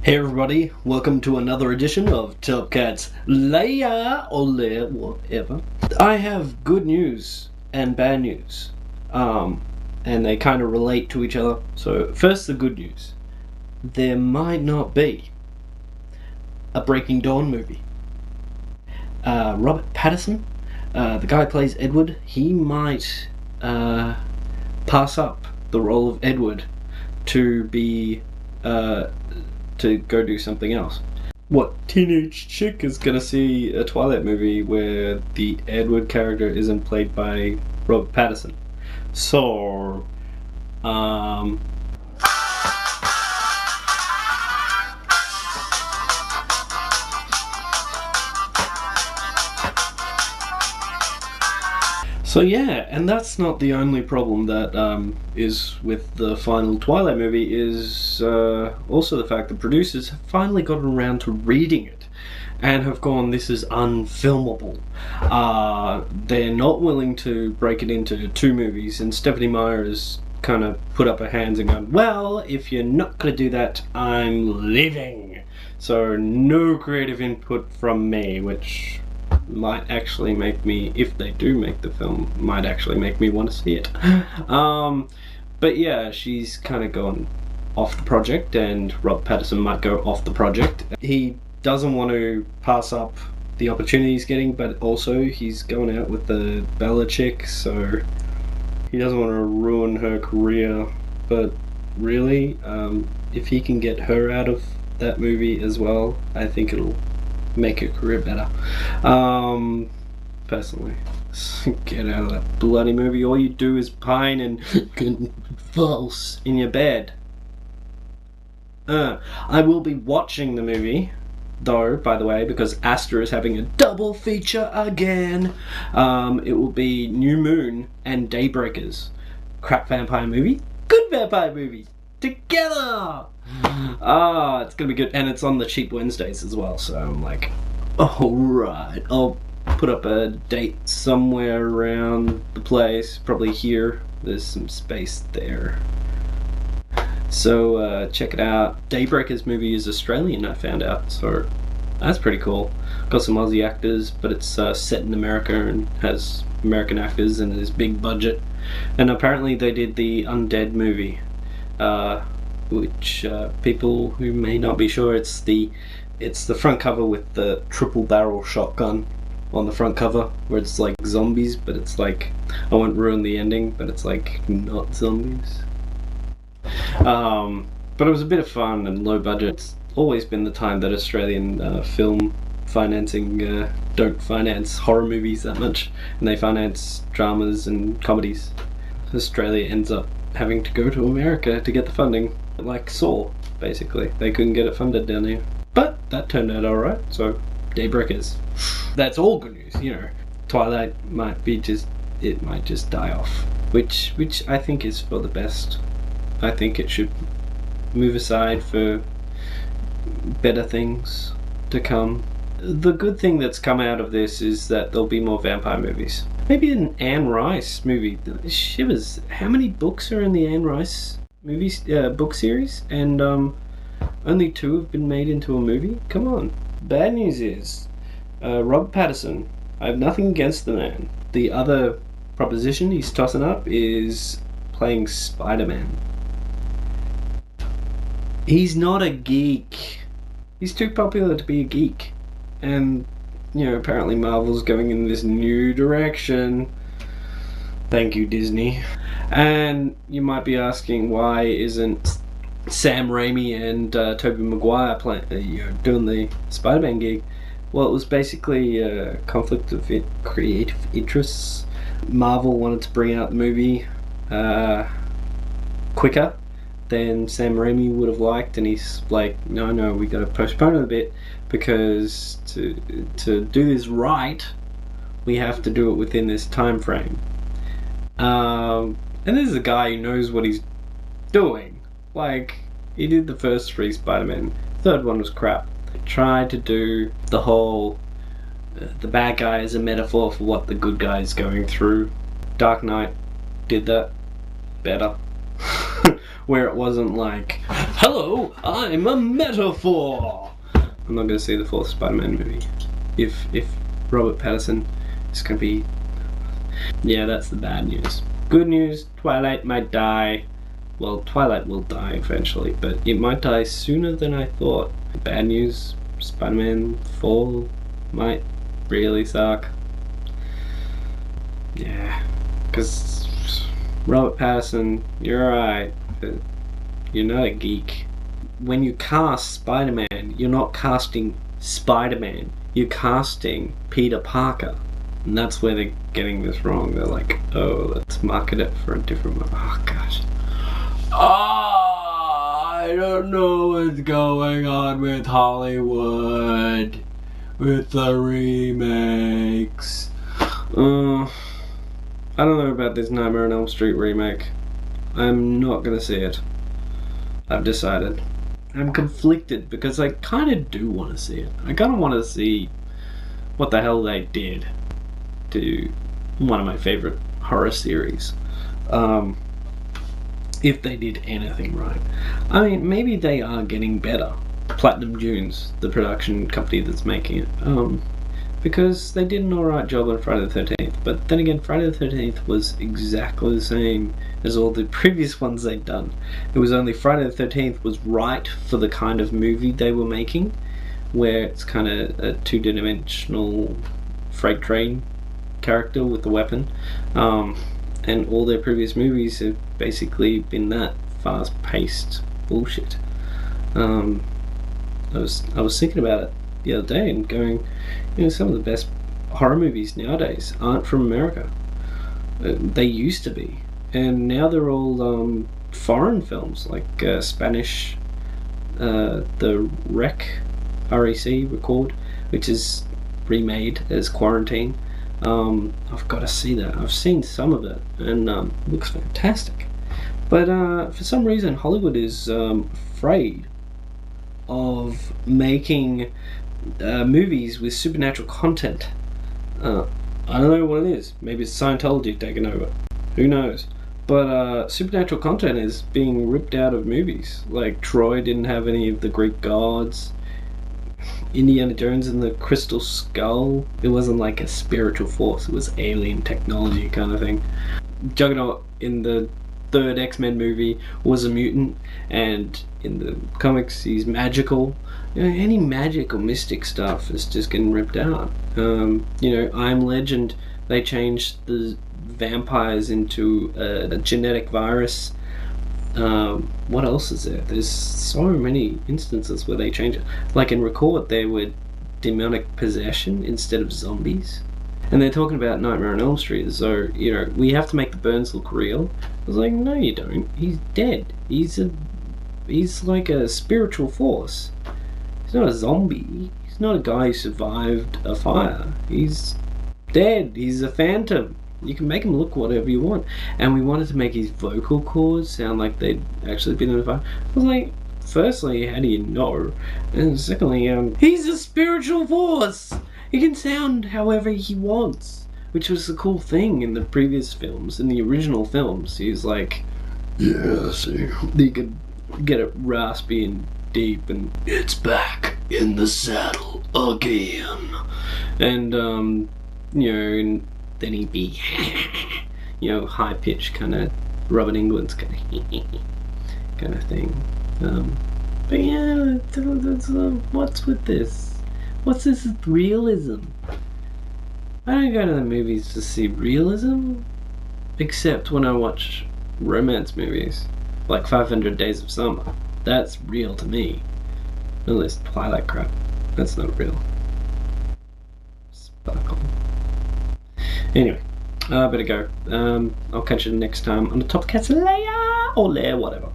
Hey everybody, welcome to another edition of Topcat's Lair or Lair, whatever. I have good news and bad news, and they kind of relate to each other. So first, the good news: there might not be a Breaking Dawn movie. Robert Pattinson, the guy who plays Edward, he might pass up the role of Edward to be to go do something else. What teenage chick is gonna see a Twilight movie where the Edward character isn't played by Robert Pattinson? So, So yeah, and that's not the only problem that is with the final Twilight movie, is also the fact that producers have finally gotten around to reading it and have gone, this is unfilmable. They're not willing to break it into two movies, and Stephanie Meyer has kind of put up her hands and gone, well, if you're not going to do that, I'm leaving. So no creative input from me, which might actually make me, if they do make the film, might actually make me want to see it. But yeah, she's kind of gone off the project, and Rob Pattinson might go off the project. He doesn't want to pass up the opportunity he's getting, but also he's going out with the Bella chick, so he doesn't want to ruin her career. But really, if he can get her out of that movie as well, I think it'll make her career better. Personally, get out of that bloody movie. All you do is pine and convulse in your bed. I will be watching the movie, though, by the way, because Asta is having a double feature again. It will be New Moon and Daybreakers. Crap vampire movie, good vampire movie, together! It's gonna be good, and it's on the cheap Wednesdays as well, so I'm like, alright, I'll put up a date somewhere around the place, probably here. There's some space there. So check it out. Daybreakers movie is Australian, I found out, so that's pretty cool. Got some Aussie actors, but it's set in America and has American actors and is big budget. And apparently they did the Undead movie, which people who may not be sure, it's the front cover with the triple barrel shotgun on the front cover, where it's like zombies, but it's like, I won't ruin the ending, but it's like not zombies. But it was a bit of fun and low budget. It's always been the time that Australian film financing don't finance horror movies that much, and they finance dramas and comedies. Australia ends up having to go to America to get the funding, like Saw, basically. They couldn't get it funded down here. But that turned out alright, so Daybreakers. That's all good news, you know. Twilight might just die off. Which I think is for the best. I think it should move aside for better things to come. The good thing that's come out of this is that there'll be more vampire movies. Maybe an Anne Rice movie. Shivers. How many books are in the Anne Rice movies book series? And only 2 have been made into a movie? Come on. Bad news is, Rob Pattinson, I have nothing against the man. The other proposition he's tossing up is playing Spiderman. He's not a geek. He's too popular to be a geek. And, you know, apparently Marvel's going in this new direction. Thank you, Disney. And you might be asking, why isn't Sam Raimi and Tobey Maguire doing the Spider-Man gig? Well, it was basically a conflict of creative interests. Marvel wanted to bring out the movie quicker than Sam Raimi would have liked, and he's like, no, we gotta postpone it a bit, because to do this right, we have to do it within this time frame. And this is a guy who knows what he's doing. Like, he did the first 3 Spider-Man. The 3rd one was crap. They tried to do the whole the bad guy is a metaphor for what the good guy is going through. Dark Knight did that better. where it wasn't like, hello, I'm a metaphor. I'm not going to see the fourth Spider-Man movie. If Robert Pattinson is going to be... Yeah, that's the bad news. Good news, Twilight might die. Well, Twilight will die eventually, but it might die sooner than I thought. Bad news, Spider-Man 4 might really suck. Yeah, because Robert Pattinson, you're alright, but you're not a geek. When you cast Spider-Man, you're not casting Spider-Man, you're casting Peter Parker. And that's where they're getting this wrong. They're like, oh, let's market it for a different one. Oh, gosh. I don't know what's going on with Hollywood with the remakes. I don't know about this Nightmare on Elm Street remake. I'm not gonna see it. I've decided. I'm conflicted because I kind of do want to see it. I kind of want to see what the hell they did to one of my favorite horror series. If they did anything right. I mean, maybe they are getting better. Platinum Dunes, the production company that's making it, because they did an alright job on Friday the 13th, but then again, Friday the 13th was exactly the same as all the previous ones they'd done. It was only Friday the 13th was right for the kind of movie they were making, where it's kind of a two-dimensional freight train character with the weapon, and all their previous movies have basically been that fast-paced bullshit. I was thinking about it the other day and going, you know, some of the best horror movies nowadays aren't from America. They used to be, and now they're all foreign films, like Spanish, the Record, which is remade as Quarantine. I've got to see that. I've seen some of it, and it looks fantastic. But for some reason, Hollywood is afraid of making movies with supernatural content. I don't know what it is. Maybe it's Scientology taking over. Who knows? But supernatural content is being ripped out of movies. Like Troy didn't have any of the Greek gods. Indiana Jones and the Crystal Skull, it wasn't like a spiritual force, it was alien technology kind of thing. Juggernaut in the third X-Men movie was a mutant, and in the comics he's magical. You know, any magic or mystic stuff is just getting ripped out. You know, I Am Legend, they changed the vampires into a genetic virus. What else is there? There's so many instances where they change it. Like in Record, they were demonic possession instead of zombies. And they're talking about Nightmare on Elm Street, so, you know, we have to make the Burns look real. I was like, no you don't. He's dead. He's like a spiritual force. He's not a zombie. He's not a guy who survived a fire. He's dead. He's a phantom. You can make him look whatever you want. And we wanted to make his vocal cords sound like they'd actually been in a fire. I was like, firstly, how do you know? And secondly, he's a spiritual force! He can sound however he wants. Which was the cool thing in the previous films, in the original films. He's like, yeah, see, you could get it raspy and deep and it's back in the saddle again. And, you know, and then he'd be, you know, high pitched kind of Robert Englund's kind of thing. But yeah, what's with this? What's this realism? I don't go to the movies to see realism, except when I watch romance movies, like 500 Days of Summer. That's real to me. All this Twilight crap, that's not real. Sparkle. Anyway, I better go. I'll catch you next time on the Topcat's Lair, or Lair, whatever.